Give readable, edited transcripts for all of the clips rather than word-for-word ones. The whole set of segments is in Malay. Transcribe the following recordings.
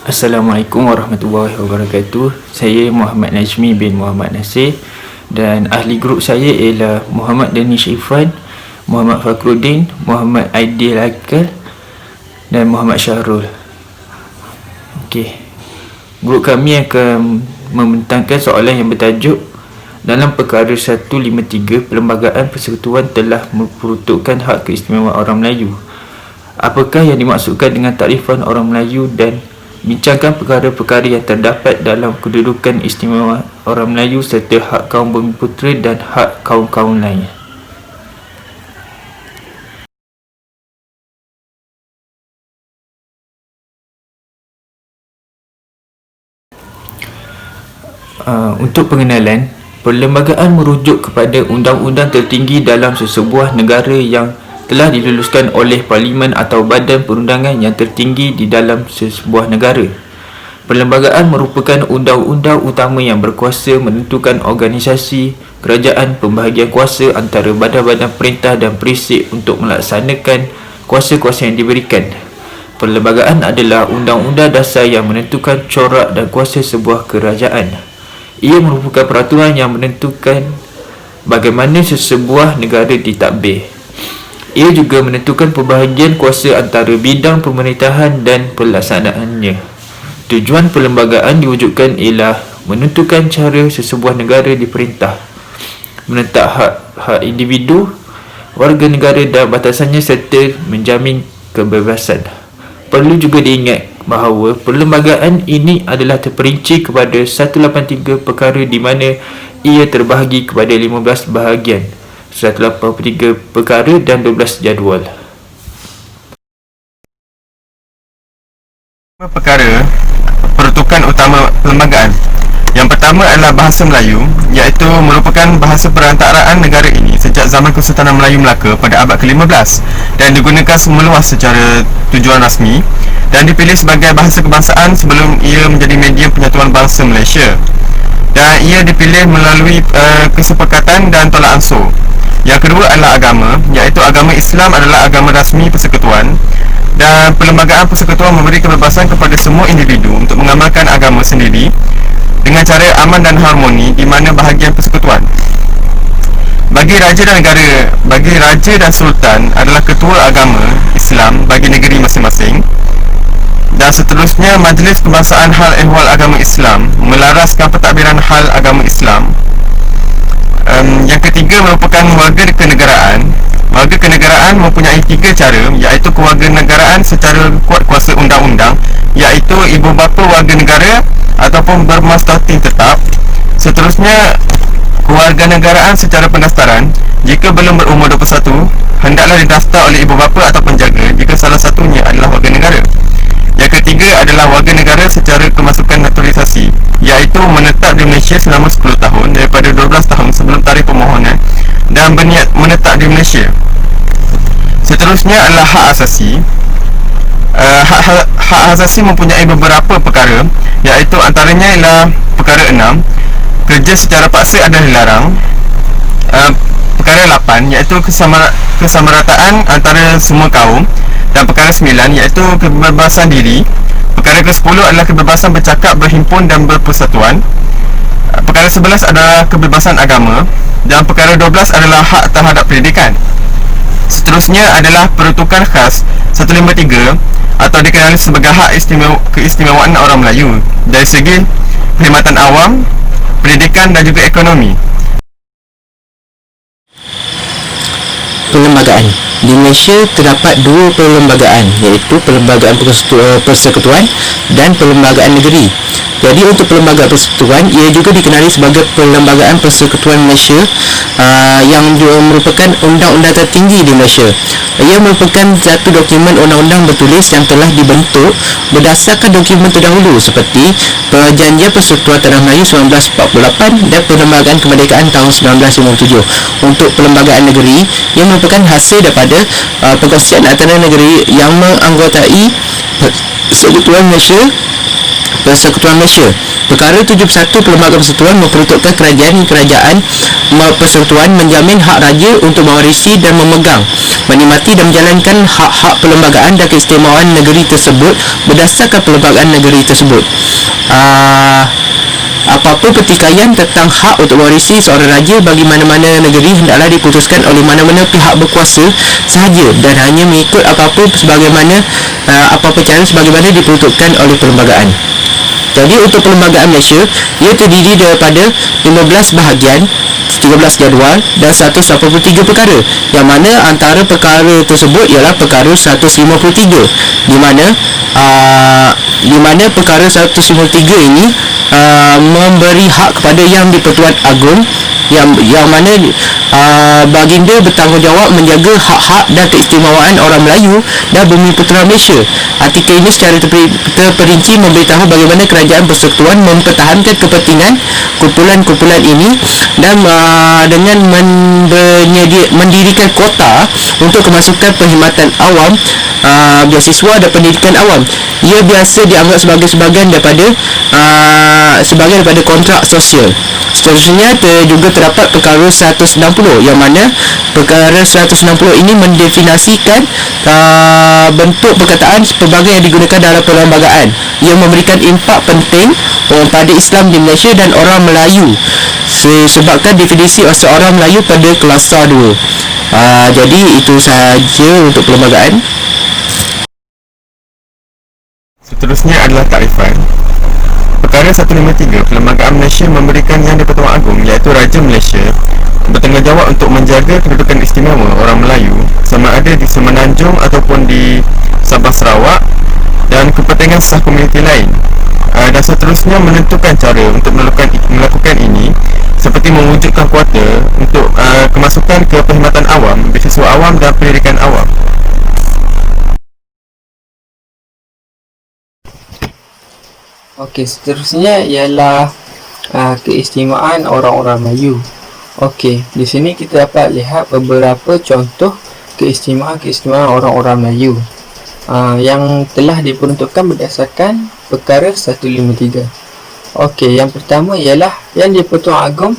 Assalamualaikum warahmatullahi wabarakatuh. Saya Muhammad Najmi bin Muhammad Nasir dan ahli grup saya ialah Muhammad Danish Ifran, Muhammad Fakhruddin, Muhammad Aidil Haikal dan Muhammad Syahrul. Okey. Grup kami akan membentangkan soalan yang bertajuk dalam perkara 153 Perlembagaan Persekutuan telah memperuntukkan hak keistimewaan orang Melayu. Apakah yang dimaksudkan dengan takrifan orang Melayu dan bincangkan perkara-perkara yang terdapat dalam kedudukan istimewa orang Melayu serta hak kaum Bumiputera dan hak kaum-kaum lain. Untuk pengenalan, perlembagaan merujuk kepada undang-undang tertinggi dalam sesebuah negara yang telah diluluskan oleh Parlimen atau badan perundangan yang tertinggi di dalam sebuah negara. Perlembagaan merupakan undang-undang utama yang berkuasa menentukan organisasi kerajaan, pembahagian kuasa antara badan-badan perintah dan perisik untuk melaksanakan kuasa-kuasa yang diberikan. Perlembagaan adalah undang-undang dasar yang menentukan corak dan kuasa sebuah kerajaan. Ia merupakan peraturan yang menentukan bagaimana sesebuah negara ditadbir. Ia juga menentukan pembahagian kuasa antara bidang pemerintahan dan pelaksanaannya. Tujuan perlembagaan diwujudkan ialah menentukan cara sesebuah negara diperintah, menetap hak individu, warga negara dan batasannya serta menjamin kebebasan. Perlu juga diingat bahawa perlembagaan ini adalah terperinci kepada 183 perkara di mana ia terbahagi kepada 15 bahagian, 183 perkara dan 12 jadual. Perkara peruntukan utama perlembagaan. Yang pertama adalah bahasa Melayu, iaitu merupakan bahasa perantaraan negara ini sejak zaman Kesultanan Melayu Melaka pada abad ke-15 dan digunakan semeluas secara tujuan rasmi dan dipilih sebagai bahasa kebangsaan sebelum ia menjadi medium penyatuan bangsa Malaysia. Dan ia dipilih melalui kesepakatan dan tolak ansur. Yang kedua adalah agama, iaitu agama Islam adalah agama rasmi persekutuan dan perlembagaan persekutuan memberi kebebasan kepada semua individu untuk mengamalkan agama sendiri dengan cara aman dan harmoni di mana bahagian persekutuan. Bagi raja dan sultan adalah ketua agama Islam bagi negeri masing-masing. Dan seterusnya, Majlis Kebangsaan Hal Ehwal Agama Islam melaraskan pentadbiran hal agama Islam. Yang ketiga merupakan warga kenegaraan. Warga kenegaraan mempunyai 3 cara, iaitu kewarganegaraan secara kuat kuasa undang-undang, iaitu ibu bapa warga negara ataupun bermastautin tetap. Seterusnya, kewarganegaraan secara pendaftaran. Jika belum berumur 21, hendaklah didaftar oleh ibu bapa atau penjaga jika salah satunya adalah warga negara. Yang ketiga adalah warga negara secara kemasukan naturalisasi, iaitu menetap di Malaysia selama 10 tahun daripada 12 tahun sebelum tarikh permohonan dan berniat menetap di Malaysia. Seterusnya adalah hak asasi. Hak asasi mempunyai beberapa perkara, iaitu antaranya ialah perkara 6, kerja secara paksa adalah dilarang. Perkara 8 iaitu kesamarataan antara semua kaum. Dan perkara 9 iaitu kebebasan diri. Perkara ke-10 adalah kebebasan bercakap, berhimpun dan berpersatuan. Perkara 11 adalah kebebasan agama. Dan perkara 12 adalah hak terhadap pendidikan. Seterusnya adalah peruntukan khas 153 atau dikenali sebagai hak keistimewaan orang Melayu dari segi perkhidmatan awam, pendidikan dan juga ekonomi. Perlembagaan. Di Malaysia terdapat 2 perlembagaan, iaitu Perlembagaan Persekutuan dan Perlembagaan Negeri. Jadi untuk Perlembagaan Persekutuan, ia juga dikenali sebagai Perlembagaan Persekutuan Malaysia yang juga merupakan undang-undang tertinggi di Malaysia. Ia merupakan satu dokumen undang-undang bertulis yang telah dibentuk berdasarkan dokumen terdahulu seperti Perjanjian Persekutuan Tanah Melayu 1948 dan Perlembagaan Kemerdekaan tahun 1957. Untuk Perlembagaan Negeri, ia merupakan hasil daripada perkongsian antara negeri yang menganggotai Persekutuan Malaysia Persekutuan Malaysia. Perkara 71 Perlembagaan Persekutuan memperuntukkan kerajaan persekutuan menjamin hak raja untuk mewarisi dan memegang, menikmati dan menjalankan hak-hak perlembagaan dan keistimewaan negeri tersebut berdasarkan perlembagaan negeri tersebut. Apa-apa pertikaian tentang hak untuk mewarisi seorang raja bagi mana-mana negeri hendaklah diputuskan oleh mana-mana pihak berkuasa sahaja dan hanya mengikut apa-apa cara sebagaimana diperuntukkan oleh perlembagaan. Jadi untuk perlembagaan Malaysia, ia terdiri daripada 15 bahagian, 13 jadual dan 183 perkara, yang mana antara perkara tersebut ialah perkara 153, di mana perkara 153 ini memberi hak kepada Yang di-Pertuan Agong yang mana baginda bertanggungjawab menjaga hak-hak dan keistimewaan orang Melayu dan Bumi Putera Malaysia. Artikel ini secara terperinci memberitahu bagaimana kerajaan persekutuan mempertahankan kepentingan kumpulan-kumpulan ini dan dengan mendirikan kuota untuk kemasukan perkhidmatan awam, beasiswa dan pendidikan awam. Ia biasa dianggap sebagai sebahagian daripada kontrak sosial. Seterusnya juga terdapat perkara 160, yang mana perkara 160 ini mendefinisikan bentuk perkataan pelbagai yang digunakan dalam perlembagaan. Ia memberikan impak penting pada Islam di Malaysia dan orang Melayu sebabkan definisi seorang Melayu pada kelasa 2. Jadi itu sahaja untuk perlembagaan. Seterusnya adalah takrifan. Perkara 153, Perlembagaan Malaysia memberikan Yang di-Pertuan Agong iaitu Raja Malaysia bertanggungjawab untuk menjaga kedudukan istimewa orang Melayu sama ada di Semenanjung ataupun di Sabah Sarawak dan kepentingan sah komuniti lain, dan seterusnya menentukan cara untuk melakukan ini seperti mewujudkan kuota untuk kemasukan ke perkhidmatan awam, beasiswa awam dan pendidikan awam. Okey, seterusnya ialah keistimewaan orang-orang Melayu. Okey, di sini kita dapat lihat beberapa contoh keistimewaan orang-orang Melayu yang telah diperuntukkan berdasarkan perkara 153. Okey, yang pertama ialah Yang di-Pertuan Agong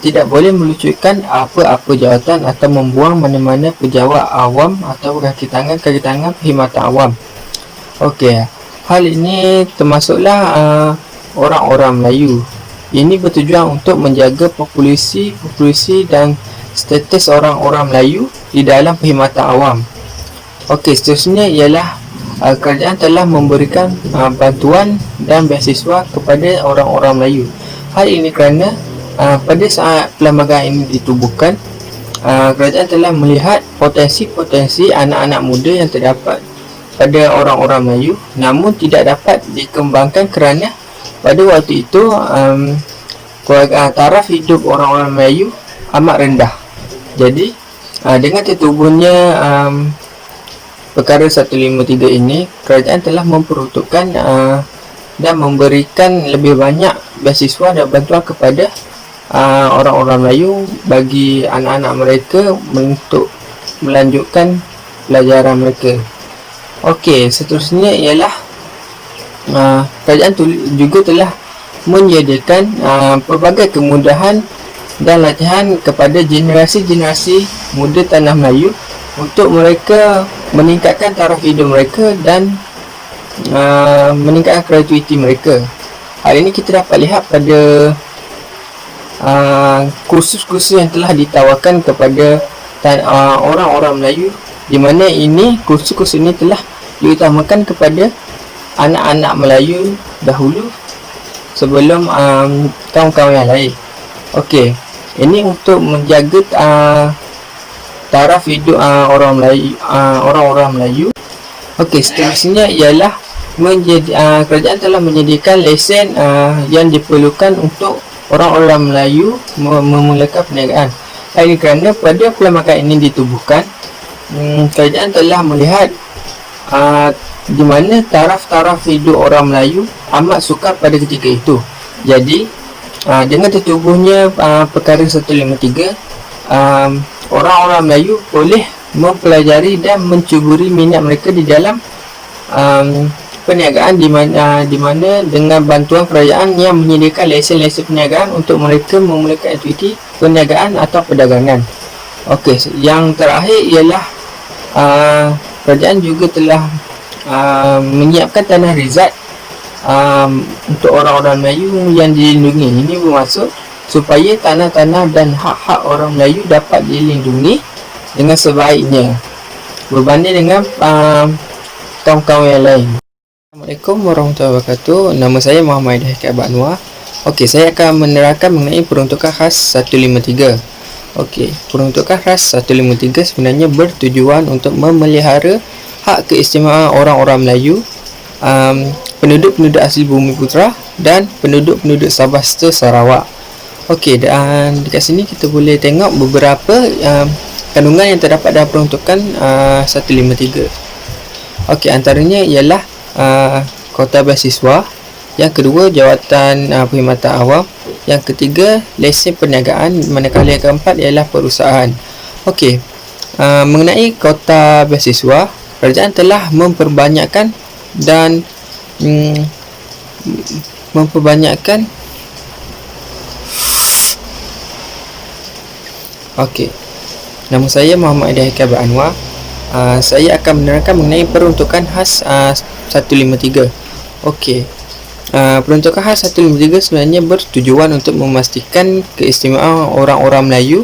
tidak boleh melucutkan apa-apa jawatan atau membuang mana-mana pejabat awam atau kaki tangan perkhidmatan awam. Okey, hal ini termasuklah orang-orang Melayu. Ini bertujuan untuk menjaga populasi dan status orang-orang Melayu di dalam perkhidmatan awam. Okey, seterusnya ialah kerajaan telah memberikan bantuan dan beasiswa kepada orang-orang Melayu. Hal ini kerana pada saat perlembagaan ini ditubuhkan, kerajaan telah melihat potensi-potensi anak-anak muda yang terdapat pada orang-orang Melayu namun tidak dapat dikembangkan kerana pada waktu itu taraf hidup orang-orang Melayu amat rendah. Jadi dengan tertubuhnya perkara 153 ini, kerajaan telah memperuntukkan dan memberikan lebih banyak beasiswa dan bantuan kepada orang-orang Melayu bagi anak-anak mereka untuk melanjutkan pelajaran mereka. Okey, seterusnya ialah kerajaan juga telah menyediakan pelbagai kemudahan dan latihan kepada generasi-generasi muda tanah Melayu untuk mereka meningkatkan taraf hidup mereka dan meningkatkan kreativiti mereka. Hal ini kita dapat lihat pada kursus-kursus yang telah ditawarkan kepada orang-orang Melayu, di mana kursus-kursus ini telah diutamakan kepada anak-anak Melayu dahulu sebelum kaum-kaum yang lain. Okey, ini untuk menjaga taraf hidup orang-orang Melayu. Okey, seterusnya ialah kerajaan telah menyediakan lesen yang diperlukan untuk orang-orang Melayu memulakan perniagaan. Hal ini kerana pada perlembagaan ini ditubuhkan, kerajaan telah melihat di mana taraf-taraf hidup orang Melayu amat sukar pada ketika itu. Jadi dengan tertubuhnya perkara 153, orang-orang Melayu boleh mempelajari dan mencuburi minat mereka di dalam perniagaan di mana dengan bantuan kerajaan yang menyediakan lesen-lesen perniagaan untuk mereka memulakan aktiviti perniagaan atau perdagangan. Okey, yang terakhir ialah kerajaan juga telah menyiapkan tanah rizat untuk orang-orang Melayu yang dilindungi. Ini bermaksud supaya tanah-tanah dan hak-hak orang Melayu dapat dilindungi dengan sebaiknya berbanding dengan kaum-kaum yang lain. Assalamualaikum warahmatullahi wabarakatuh. Nama saya Muhammad Haikat Abad Anwar. Okey, saya akan menerangkan mengenai peruntukan khas 153. Okey, peruntukan khas 153 sebenarnya bertujuan untuk memelihara hak keistimewaan orang-orang Melayu, penduduk-penduduk asli Bumiputera dan penduduk-penduduk Sabah serta Sarawak. Okey, dan dekat sini kita boleh tengok beberapa kandungan yang terdapat dalam peruntukan 153. Okey, antaranya ialah kota beasiswa, yang kedua jawatan perkhidmatan awam, yang ketiga lesen perniagaan, manakala yang keempat ialah perusahaan. Okey, mengenai kota beasiswa, kerajaan telah memperbanyakkan dan Okey, nama saya Muhammad Haikat Abad Anwar. Saya akan menerangkan mengenai peruntukan khas 153. Okey, peruntukan khas 153 sebenarnya bertujuan untuk memastikan keistimewaan orang-orang Melayu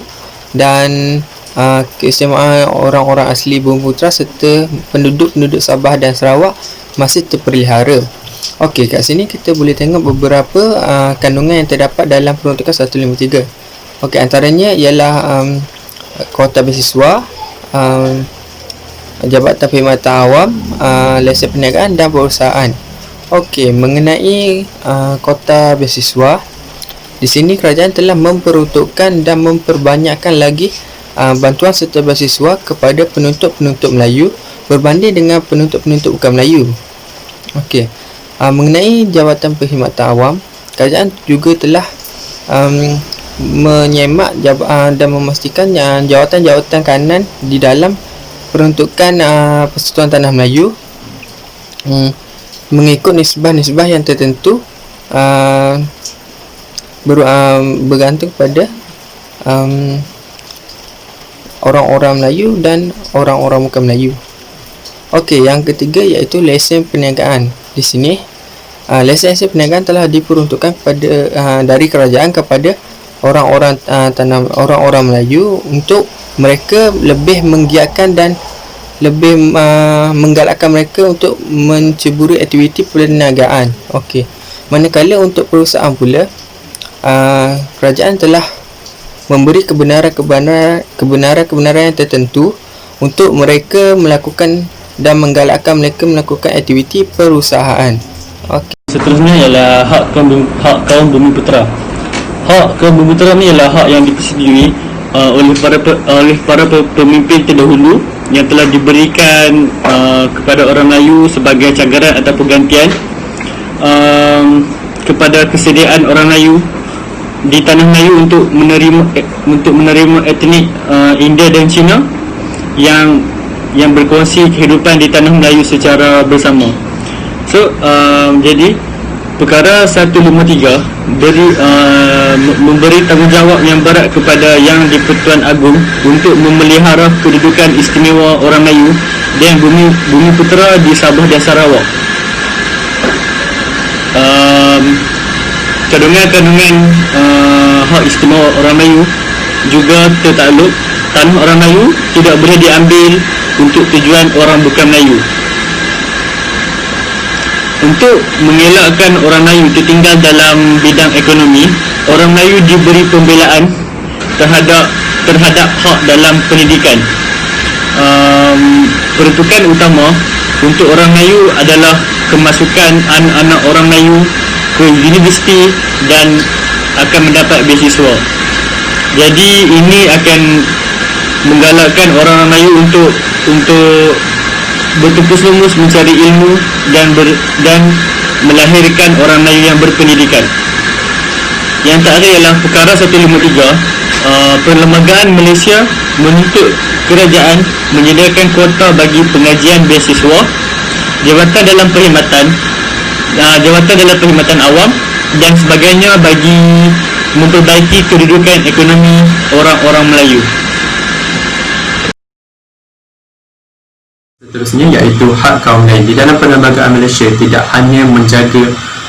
dan keistimewaan orang-orang asli Bumiputera serta penduduk-penduduk Sabah dan Sarawak masih terpelihara. Okey, kat sini kita boleh tengok beberapa kandungan yang terdapat dalam peruntukan 153. Okey, antaranya ialah kota beasiswa, jabatan perkhidmatan awam, lesen perniagaan dan perusahaan. Okey, mengenai kota beasiswa, di sini kerajaan telah memperuntukkan dan memperbanyakkan lagi bantuan serta beasiswa kepada penuntut-penuntut Melayu berbanding dengan penuntut-penuntut bukan Melayu. Okey, mengenai jabatan perkhidmatan awam, kerajaan juga telah menyemak dan memastikan jawatan-jawatan kanan di dalam peruntukan Persekutuan Tanah Melayu mengikut nisbah-nisbah yang tertentu, bergantung pada orang-orang Melayu dan orang-orang bukan Melayu. Okey, yang ketiga iaitu lesen perniagaan. Di sini lesen perniagaan telah diperuntukkan kepada dari kerajaan kepada orang-orang Melayu untuk mereka lebih menggiatkan dan lebih menggalakkan mereka untuk menceburi aktiviti perniagaan. Okey, manakala untuk perusahaan pula, kerajaan telah memberi kebenaran yang tertentu untuk mereka melakukan dan menggalakkan mereka melakukan aktiviti perusahaan. Okey. Seterusnya ialah hak kaum Bumiputera. Hak kaum Bumiputera ni ialah hak yang dipersetujui oleh para pemimpin terdahulu yang telah diberikan kepada orang Melayu sebagai cagaran atau pergantian kepada kesediaan orang Melayu di tanah Melayu untuk menerima etnik India dan Cina yang berkongsi kehidupan di tanah Melayu secara bersama. So jadi perkara 153 memberi tanggungjawab yang berat kepada Yang di-Pertuan Agong untuk memelihara kedudukan istimewa orang Melayu dan Bumiputera di Sabah dan Sarawak. Kandungan-kandungan hak istimewa orang Melayu juga tertakluk tanah orang Melayu tidak boleh diambil untuk tujuan orang bukan Melayu. Untuk mengelakkan orang Melayu tertinggal dalam bidang ekonomi, orang Melayu diberi pembelaan terhadap hak dalam pendidikan. Peruntukan utama untuk orang Melayu adalah kemasukan anak-anak orang Melayu ke universiti dan akan mendapat beasiswa. Jadi ini akan menggalakkan orang Melayu untuk bertempus lumus mencari ilmu dan melahirkan orang Melayu yang berpendidikan. Yang terakhir ialah perkara 153. Perlembagaan Malaysia menuntut kerajaan menyediakan kuota bagi pengajian beasiswa jawatan dalam perkhidmatan awam dan sebagainya bagi memperbaiki kedudukan ekonomi orang-orang Melayu. Seterusnya iaitu hak kaum lain. Di dalam perlembagaan Malaysia tidak hanya menjaga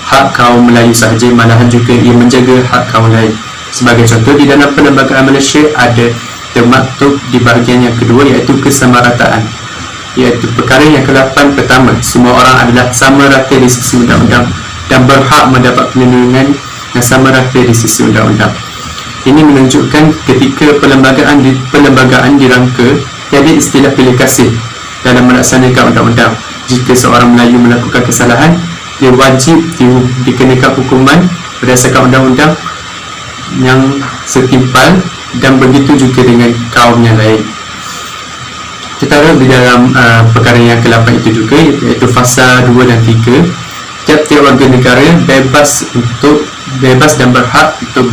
hak kaum Melayu sahaja, malahan juga ia menjaga hak kaum lain. Sebagai contoh, di dalam perlembagaan Malaysia ada termaktub di bahagian yang kedua iaitu kesamarataan, iaitu perkara yang ke-8 pertama, semua orang adalah sama rata di sisi undang-undang dan berhak mendapat perlindungan yang sama rata di sisi undang-undang. Ini menunjukkan ketika perlembagaan dirangka, tiada istilah pilih kasih dalam melaksanakan undang-undang. Jika seorang Melayu melakukan kesalahan, dia wajib dikenakan hukuman berdasarkan undang-undang yang setimpal, dan begitu juga dengan kaum yang lain. Tertara di dalam perkara yang ke-8 itu juga, iaitu fasa 2 dan 3, tiap-tiap warga negara bebas dan berhak untuk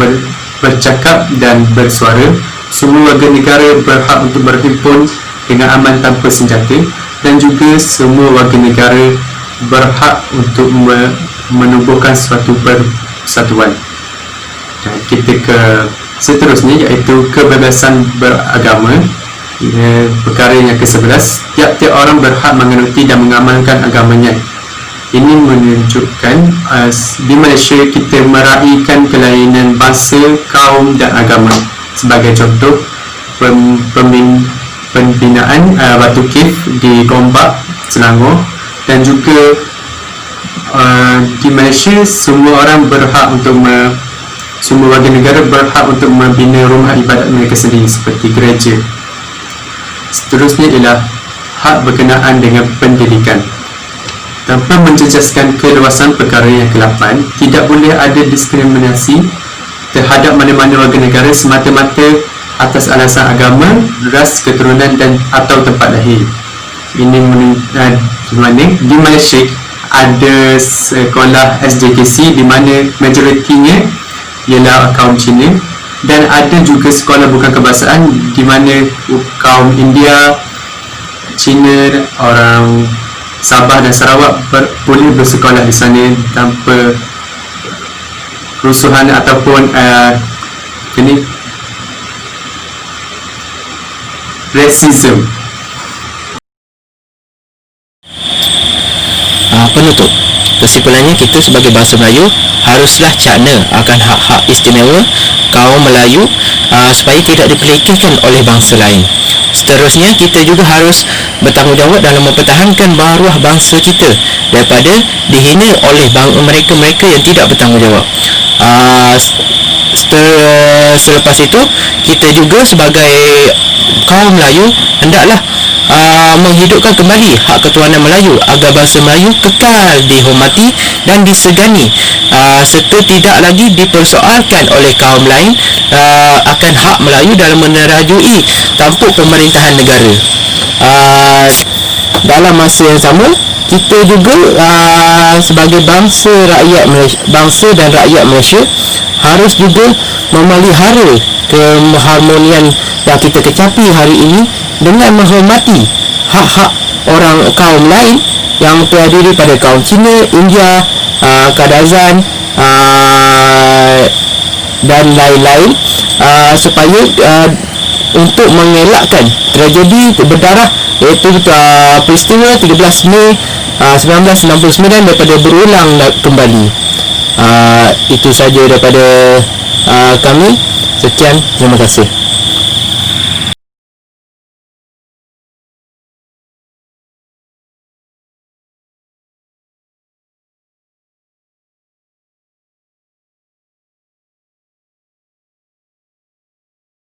bercakap dan bersuara. Semua warga negara berhak untuk berhimpun dengan aman tanpa senjata, dan juga semua warga negara berhak untuk menubuhkan suatu persatuan. Dan kita ke seterusnya, iaitu kebebasan beragama, perkara yang ke-11, tiap-tiap orang berhak mengenuti dan mengamalkan agamanya. Ini menunjukkan di Malaysia kita meraihkan kelainan bangsa, kaum dan agama. Sebagai contoh, pembinaan Batu Kif di Gombak, Selangor, dan juga di Malaysia semua warga negara berhak untuk membina rumah ibadat mereka sendiri seperti gereja. Seterusnya ialah hak berkenaan dengan pendidikan. Tanpa menjejaskan keluasan perkara yang ke-8, tidak boleh ada diskriminasi terhadap mana-mana warga negara semata-mata atas alasan agama, ras, keturunan dan atau tempat lahir. Ini di Malaysia ada sekolah SJKC di mana majoritinya ialah kaum Cina, dan ada juga sekolah bukan kebangsaan di mana kaum India, Cina, orang Sabah dan Sarawak boleh bersekolah di sana tanpa kerusuhan ataupun racism. Penutup. Kesimpulannya, kita sebagai bangsa Melayu haruslah cakna akan hak-hak istimewa kaum Melayu supaya tidak diperlekehkan oleh bangsa lain. Seterusnya, kita juga harus bertanggungjawab dalam mempertahankan maruah bangsa kita daripada dihina oleh mereka-mereka yang tidak bertanggungjawab. Selepas itu, kita juga sebagai kaum Melayu hendaklah menghidupkan kembali hak ketuhanan Melayu agar bangsa Melayu kekal dihormati dan disegani, serta tidak lagi dipersoalkan oleh kaum lain akan hak Melayu dalam menerajui tampuk pemerintahan negara. Dalam masa yang sama, kita juga sebagai bangsa dan rakyat Malaysia harus juga memelihara keharmonian yang kita kecapi hari ini dengan menghormati hak-hak orang kaum lain yang terdiri pada kaum Cina, India, Kadazan dan lain-lain, supaya untuk mengelakkan tragedi berdarah iaitu peristiwa 13 Mei 1969 daripada berulang kembali. Itu saja daripada kami. Sekian, terima kasih.